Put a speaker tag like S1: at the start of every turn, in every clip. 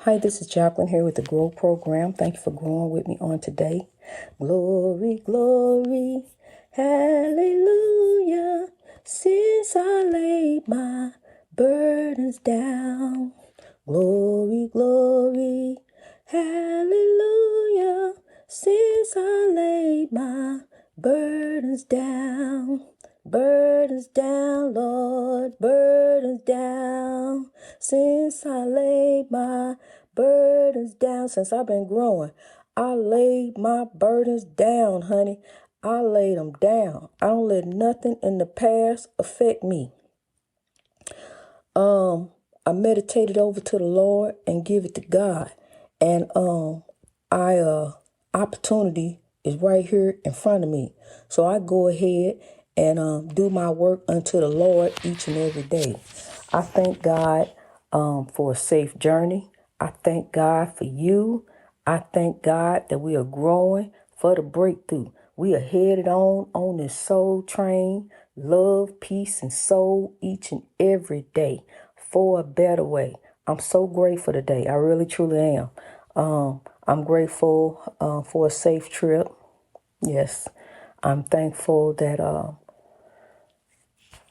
S1: Hi, this is Jacqueline here with the Grow Program. Thank you for growing with me on today. Glory, glory, hallelujah. Since I laid my burdens down. Glory, glory, hallelujah. Since I laid my burdens down. Burdens down, Lord, burdens down. Since I laid my burdens down, since I've been growing, I laid my burdens down, honey. I laid them down. I don't let nothing in the past affect me. I meditated over to the Lord and give it to God. And opportunity is right here in front of me. So I go ahead and do my work unto the Lord each and every day. I thank God for a safe journey. I thank God for you. I thank God that we are growing for the breakthrough. We are headed on this soul train, love, peace, and soul each and every day for a better way. I'm so grateful today. I really, truly am. I'm grateful for a safe trip. Yes, I'm thankful that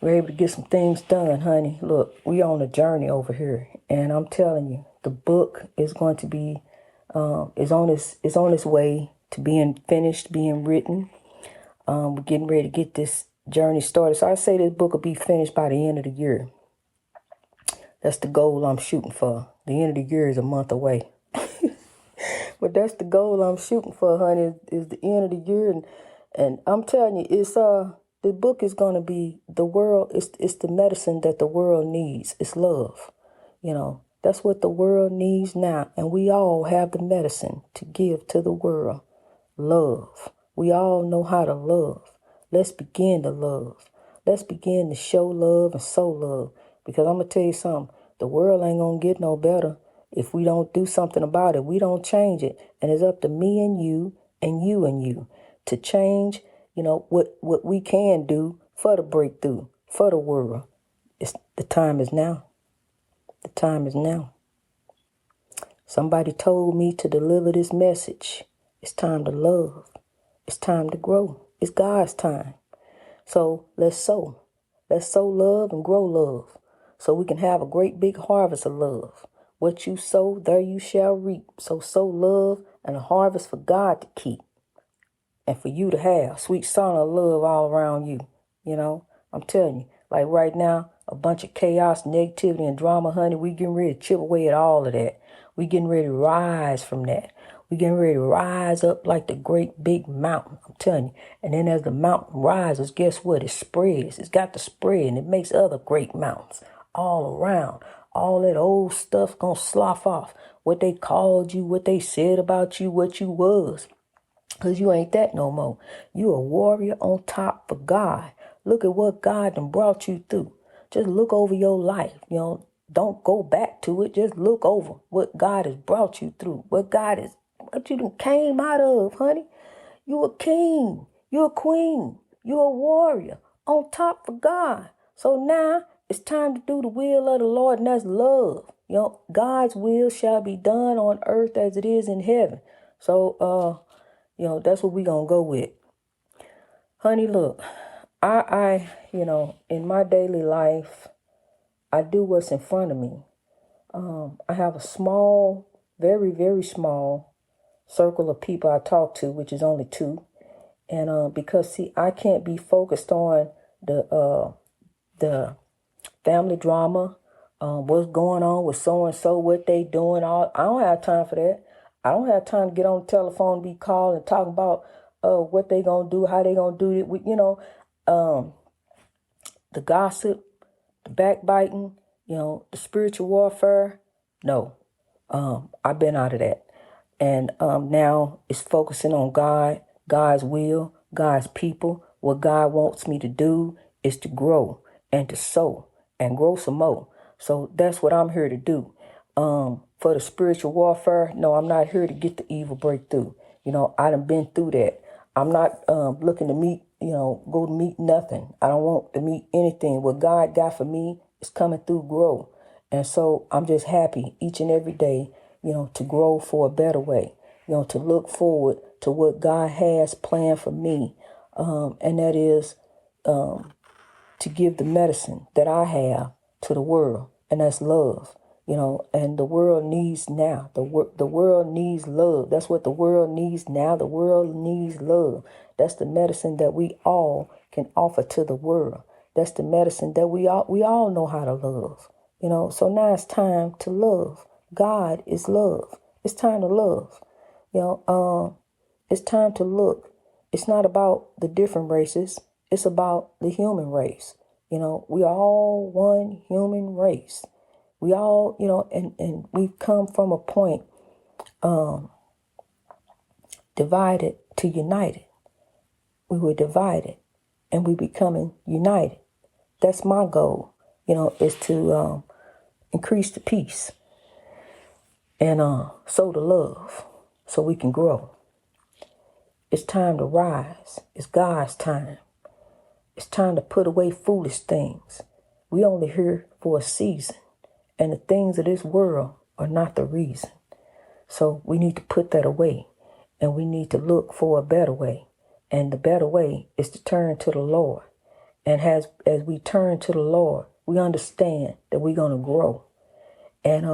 S1: we're able to get some things done, honey. Look, we on a journey over here, and I'm telling you, the book is going to be is on its way to being finished, being written. We're getting ready to get this journey started. So I say this book will be finished by the end of the year. That's the goal I'm shooting for. The end of the year is a month away. But that's the goal I'm shooting for, honey, is the end of the year. And I'm telling you, it's the book is gonna be the world, it's the medicine that the world needs. It's love. That's what the world needs now. And we all have the medicine to give to the world. Love. We all know how to love. Let's begin to love. Let's begin to show love and sow love. Because I'm going to tell you something. The world ain't going to get no better if we don't do something about it. We don't change it. And it's up to me and you and you to change, what we can do for the breakthrough, for the world. The time is now. The time is now. Somebody told me to deliver this message. It's time to love. It's time to grow. It's God's time. So let's sow. Let's sow love and grow love so we can have a great big harvest of love. What you sow, there you shall reap. So sow love and a harvest for God to keep and for you to have. Sweet son of love all around you. I'm telling you, like right now, a bunch of chaos, negativity, and drama, honey, we getting ready to chip away at all of that. We getting ready to rise from that. We getting ready to rise up like the great big mountain, I'm telling you. And then as the mountain rises, guess what? It spreads. It's got to spread, and it makes other great mountains all around. All that old stuff gonna slough off. What they called you, what they said about you, what you was. Because you ain't that no more. You a warrior on top for God. Look at what God done brought you through. Just look over your life. Don't go back to it. Just look over what God has brought you through. What you done came out of, honey. You a king. You a queen. You a warrior on top for God. So now it's time to do the will of the Lord, and that's love. God's will shall be done on earth as it is in heaven. So, that's what we gonna go with. Honey, look, in my daily life, I do what's in front of me. I have a small, very, very small circle of people I talk to, which is only two. And because, see, I can't be focused on the family drama, what's going on with so-and-so, what they doing. I don't have time for that. I don't have time to get on the telephone, be called and talk about what they going to do, how they going to do it. The gossip, the backbiting, the spiritual warfare. No, I've been out of that. And now it's focusing on God, God's will, God's people. What God wants me to do is to grow and to sow and grow some more. So that's what I'm here to do. For the spiritual warfare, no, I'm not here to get the evil breakthrough. I done been through that. I'm not looking to meet, go to meet nothing. I don't want to meet anything. What God got for me is coming through grow. And so I'm just happy each and every day to grow for a better way, to look forward to what God has planned for me. And that is to give the medicine that I have to the world, and that's love. And the world needs now. The world needs love. That's what the world needs now. The world needs love. That's the medicine that we all can offer to the world. That's the medicine that we all know how to love. So now it's time to love. God is love. It's time to love. It's time to look. It's not about the different races. It's about the human race. We are all one human race. We all, and we've come from a point divided to united. We were divided and we becoming united. That's my goal, is to increase the peace and sow the love so we can grow. It's time to rise. It's God's time. It's time to put away foolish things. We only here for a season, and the things of this world are not the reason. So we need to put that away, and we need to look for a better way. And the better way is to turn to the Lord. And as we turn to the Lord, we understand that we're going to grow. And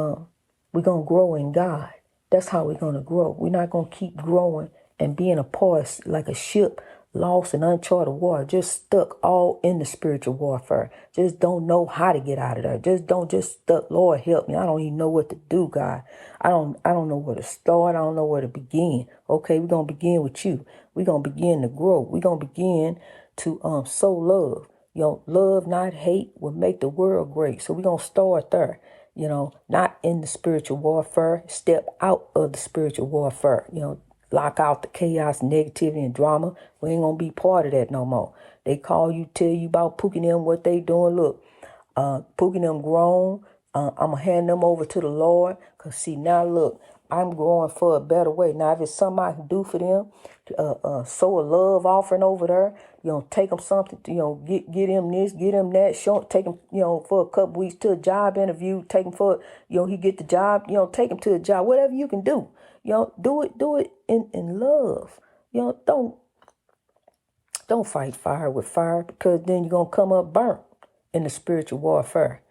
S1: we're going to grow in God. That's how we're going to grow. We're not going to keep growing and being a part like a ship lost in uncharted water, just stuck all in the spiritual warfare. Just don't know how to get out of there. Just stuck. Lord, help me. I don't even know what to do, God. I don't know where to start. I don't know where to begin. Okay, we're going to begin with you. We're going to begin to grow. We're going to begin to sow love. Love, not hate, will make the world great. So we're going to start there. Not in the spiritual warfare. Step out of the spiritual warfare. Lock out the chaos, negativity, and drama. We ain't going to be part of that no more. They call you, tell you about Pookie them, what they doing. Look, Pookie them grown. I'm going to hand them over to the Lord. Because, see, now look, I'm growing for a better way. Now, if it's something I can do for them, sow a love offering over there, take them something, get them this, get them that, take them, for a couple weeks to a job interview, take them for, he get the job, take him to a job, whatever you can do. Do it in love. Don't fight fire with fire, because then you're going to come up burnt in the spiritual warfare.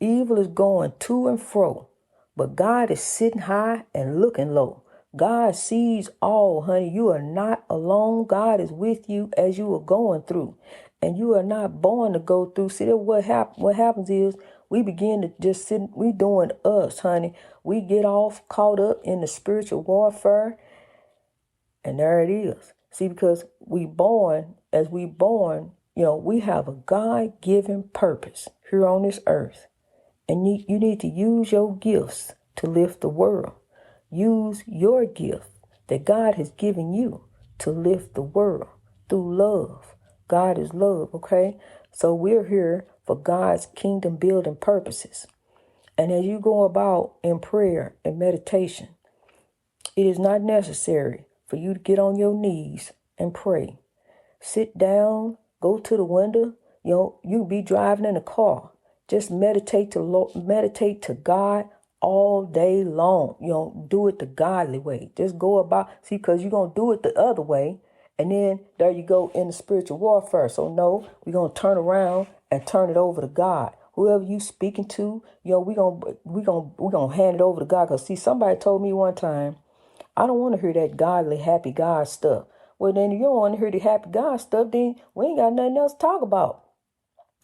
S1: Evil is going to and fro, but God is sitting high and looking low. God sees all, honey. You are not alone. God is with you as you are going through, and you are not born to go through. See, what happens is we begin to just sit. We doing us, honey. We get off caught up in the spiritual warfare, and there it is. See, because we born, we have a God-given purpose here on this earth. And you need to use your gifts to lift the world. Use your gift that God has given you to lift the world through love. God is love, okay? So we're here for God's kingdom building purposes. And as you go about in prayer and meditation, it is not necessary for you to get on your knees and pray. Sit down, go to the window. You be driving in a car. Just meditate to God all day long. Do it the godly way. Just go about, see, because you're going to do it the other way. And then there you go in the spiritual warfare. So no, we're going to turn around and turn it over to God. Whoever you speaking to, we're gonna hand it over to God. Because see, somebody told me one time, I don't want to hear that godly, happy God stuff. Well, then if you don't want to hear the happy God stuff, then we ain't got nothing else to talk about.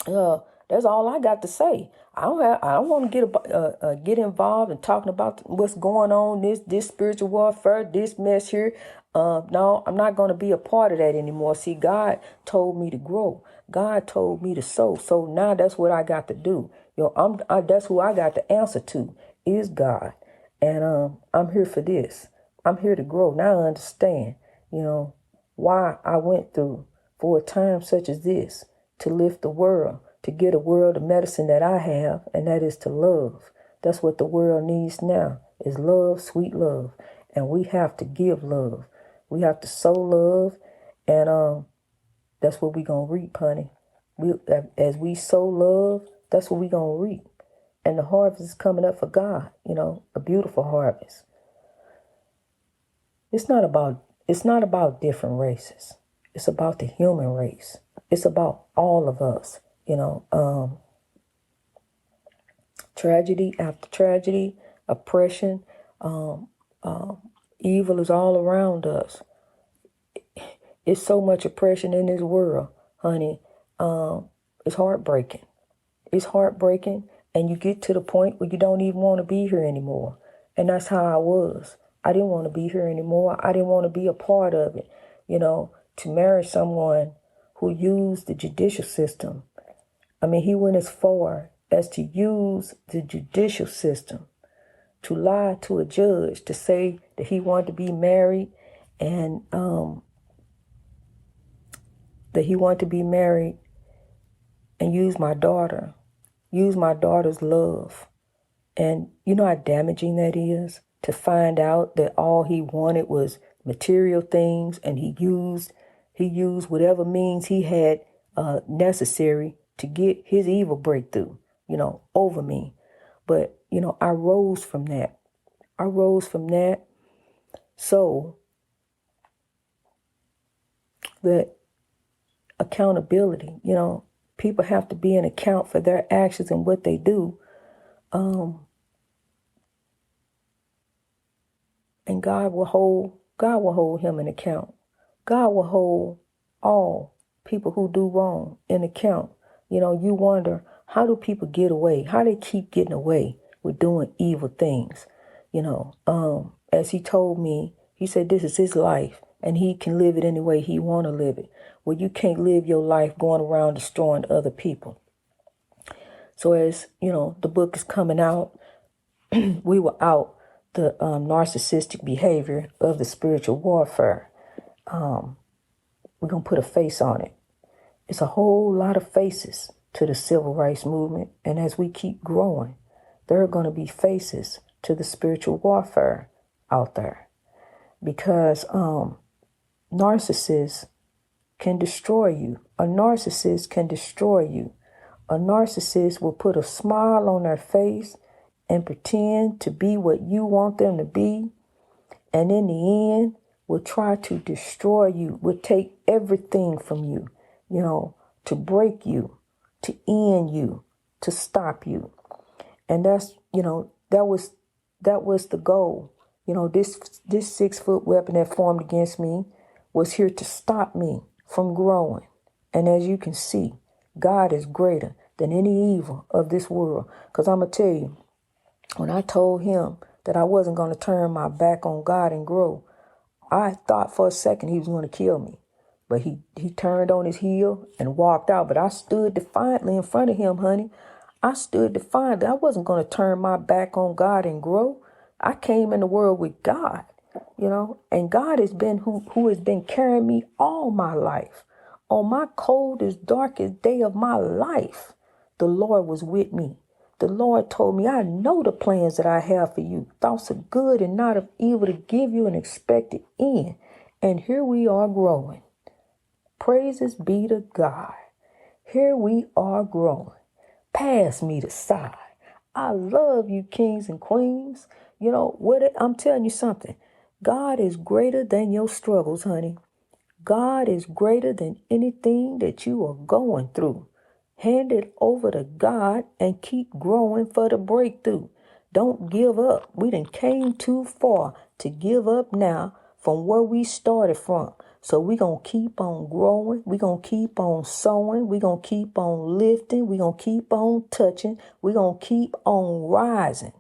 S1: That's all I got to say. I don't want to get involved in talking about what's going on, this spiritual warfare, this mess here. No, I'm not going to be a part of that anymore. See, God told me to grow. God told me to sow. So now that's what I got to do. That's who I got to answer to is God. And I'm here for this. I'm here to grow. Now I understand, why I went through for a time such as this, to lift the world, to get a world of medicine that I have, and that is to love. That's what the world needs now, is love, sweet love. And we have to give love. We have to sow love, and that's what we're going to reap, honey. As we sow love, that's what we're going to reap. And the harvest is coming up for God, a beautiful harvest. It's not about different races. It's about the human race. It's about all of us, tragedy after tragedy, oppression, evil is all around us. It's so much oppression in this world, honey. It's heartbreaking. It's heartbreaking, and you get to the point where you don't even want to be here anymore. And that's how I was. I didn't want to be here anymore. I didn't want to be a part of it. To marry someone who used the judicial system. I mean, he went as far as to use the judicial system to lie to a judge to say that he wanted to be married and and use my daughter's love. And you know how damaging that is, to find out that all he wanted was material things, and he used whatever means he had necessary to get his evil breakthrough, over me. But, I rose from that. So that accountability, people have to be an account for their actions and what they do. And God will hold him in account. God will hold all people who do wrong in account. You wonder, how do people get away? How they keep getting away with doing evil things? As he told me, he said this is his life and he can live it any way he want to live it. Well, you can't live your life going around destroying other people. So as, the book is coming out, we were out the narcissistic behavior of the spiritual warfare. We're going to put a face on it. It's a whole lot of faces to the civil rights movement. And as we keep growing, there are going to be faces to the spiritual warfare out there. Because narcissists can destroy you. A narcissist can destroy you. A narcissist will put a smile on their face and pretend to be what you want them to be. And in the end, will try to destroy you, will take everything from you, to break you, to end you, to stop you. And that's, that was the goal. This 6-foot weapon that formed against me was here to stop me from growing. And as you can see, God is greater than any evil of this world. Because I'm going to tell you, when I told him that I wasn't going to turn my back on God and grow, I thought for a second he was going to kill me. But he turned on his heel and walked out. But I stood defiantly in front of him, honey. I stood defiantly. I wasn't going to turn my back on God and grow. I came in the world with God, and God has been who has been carrying me all my life. On my coldest, darkest day of my life, the Lord was with me. The Lord told me, I know the plans that I have for you. Thoughts of good and not of evil, to give you an expected end. And here we are growing. Praises be to God. Here we are growing. Pass me the side. I love you, kings and queens. I'm telling you something. God is greater than your struggles, honey. God is greater than anything that you are going through. Hand it over to God and keep growing for the breakthrough. Don't give up. We done came too far to give up now from where we started from. So we're going to keep on growing. We're going to keep on sowing. We're going to keep on lifting. We're going to keep on touching. We're going to keep on rising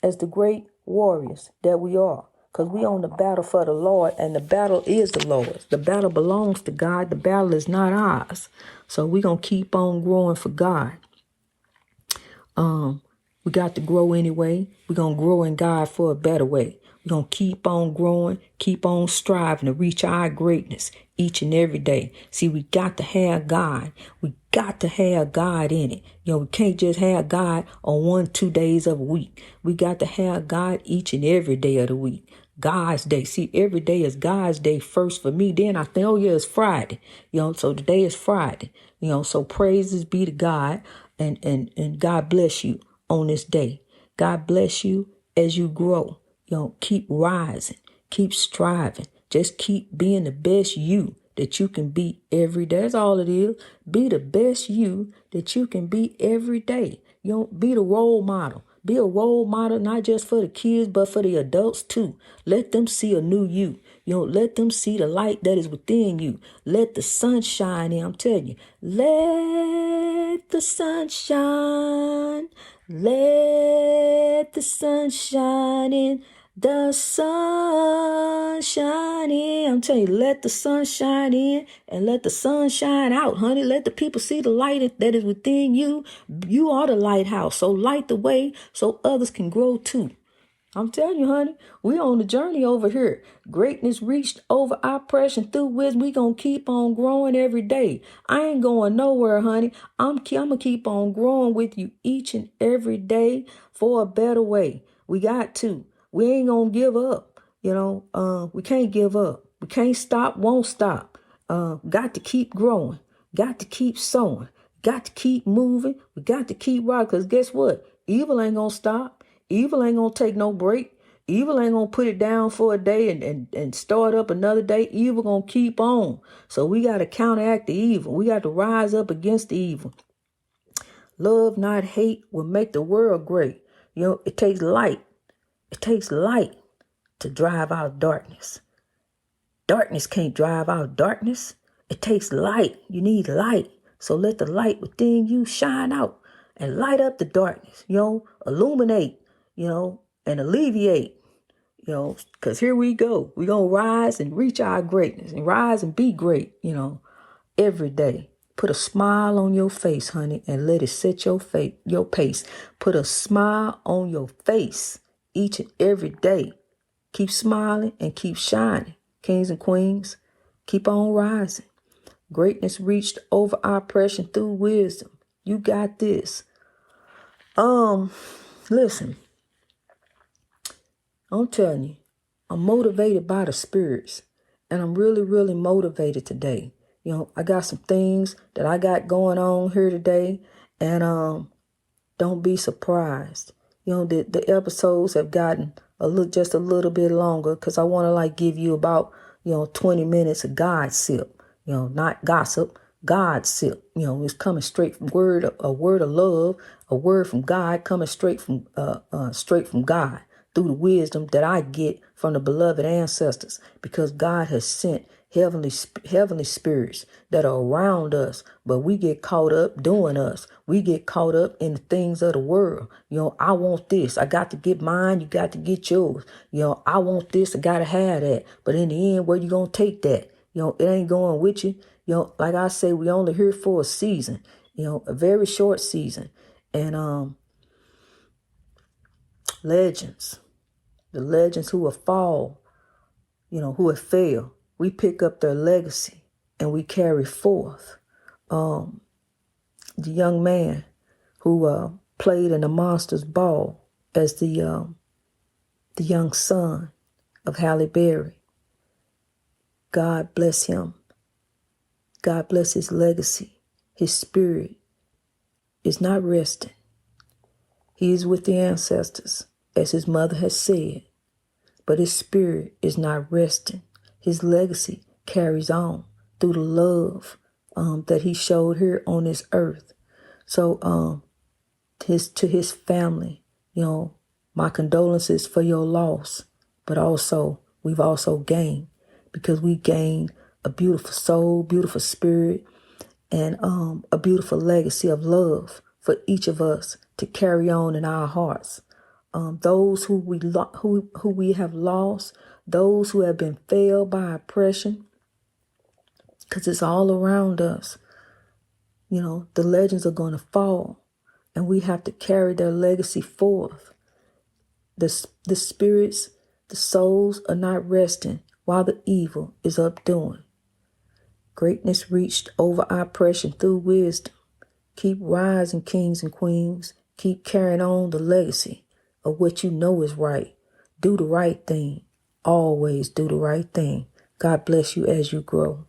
S1: as the great warriors that we are. Because we on the battle for the Lord, and the battle is the Lord's. The battle belongs to God. The battle is not ours. So we're going to keep on growing for God. We got to grow anyway. We're going to grow in God for a better way. We're going to keep on growing, keep on striving to reach our greatness each and every day. See, we got to have God. We got to have God in it. We can't just have God on 1-2 days of a week. We got to have God each and every day of the week. God's day. See, every day is God's day first for me. Then I think, oh yeah, it's Friday. So today is Friday. So praises be to God. And God bless you on this day. God bless you as you grow. Keep rising, keep striving. Just keep being the best you that you can be every day. That's all it is. Be the best you that you can be every day. Be the role model. Be a role model, not just for the kids, but for the adults too. Let them see a new you. Let them see the light that is within you. Let the sun shine in. I'm telling you, let the sun shine. Let the sun shine in. The sun shine in. I'm telling you, let the sun shine in and let the sun shine out, honey. Let the people see the light that is within you. You are the lighthouse. So light the way so others can grow too. I'm telling you, honey, we on the journey over here. Greatness reached over oppression through wisdom. We gonna keep on growing every day. I ain't going nowhere, honey. I'm gonna keep on growing with you each and every day for a better way. We got to. We ain't gonna give up. We can't give up. We can't stop, won't stop. Got to keep growing. Got to keep sowing. Got to keep moving. We got to keep rocking. Because guess what? Evil ain't gonna stop. Evil ain't gonna take no break. Evil ain't gonna put it down for a day and start up another day. Evil gonna keep on. So we gotta counteract the evil. We got to rise up against the evil. Love, not hate, will make the world great. It takes light. It takes light to drive out darkness. Darkness can't drive out darkness. It takes light. You need light. So let the light within you shine out and light up the darkness. Illuminate. And alleviate, because here we go. We're going to rise and reach our greatness and rise and be great, every day. Put a smile on your face, honey, and let it set your pace. Put a smile on your face each and every day. Keep smiling and keep shining. Kings and queens, keep on rising. Greatness reached over oppression through wisdom. You got this. Listen. I'm telling you, I'm motivated by the spirits, and I'm really, really motivated today. I got some things that I got going on here today, and don't be surprised. The episodes have gotten just a little bit longer because I want to give you about 20 minutes of gossip. Not gossip, gossip. It's coming straight from a word of love, a word from God coming straight from God. Through the wisdom that I get from the beloved ancestors, because God has sent heavenly spirits that are around us, but we get caught up doing us. We get caught up in the things of the world. I want this. I got to get mine. You got to get yours. I want this. I got to have that. But in the end, where you going to take that? It ain't going with you. Like I say, we only here for a season, a very short season. And, legends. The legends who have fallen, who have failed, we pick up their legacy and we carry forth. The young man who played in the Monsters Ball as the young son of Halle Berry. God bless him. God bless his legacy. His spirit is not resting. He is with the ancestors, as his mother has said, but his spirit is not resting. His legacy carries on through the love that he showed here on this earth. So to his family, my condolences for your loss, but also we've also gained, because we gained a beautiful soul, beautiful spirit, and a beautiful legacy of love for each of us to carry on in our hearts. Those who we have lost, those who have been failed by oppression, because it's all around us. The legends are going to fall, and we have to carry their legacy forth. The spirits, the souls are not resting while the evil is updoing. Greatness reached over oppression through wisdom. Keep rising, kings and queens. Keep carrying on the legacy of what you know is right. Do the right thing. Always do the right thing. God bless you as you grow.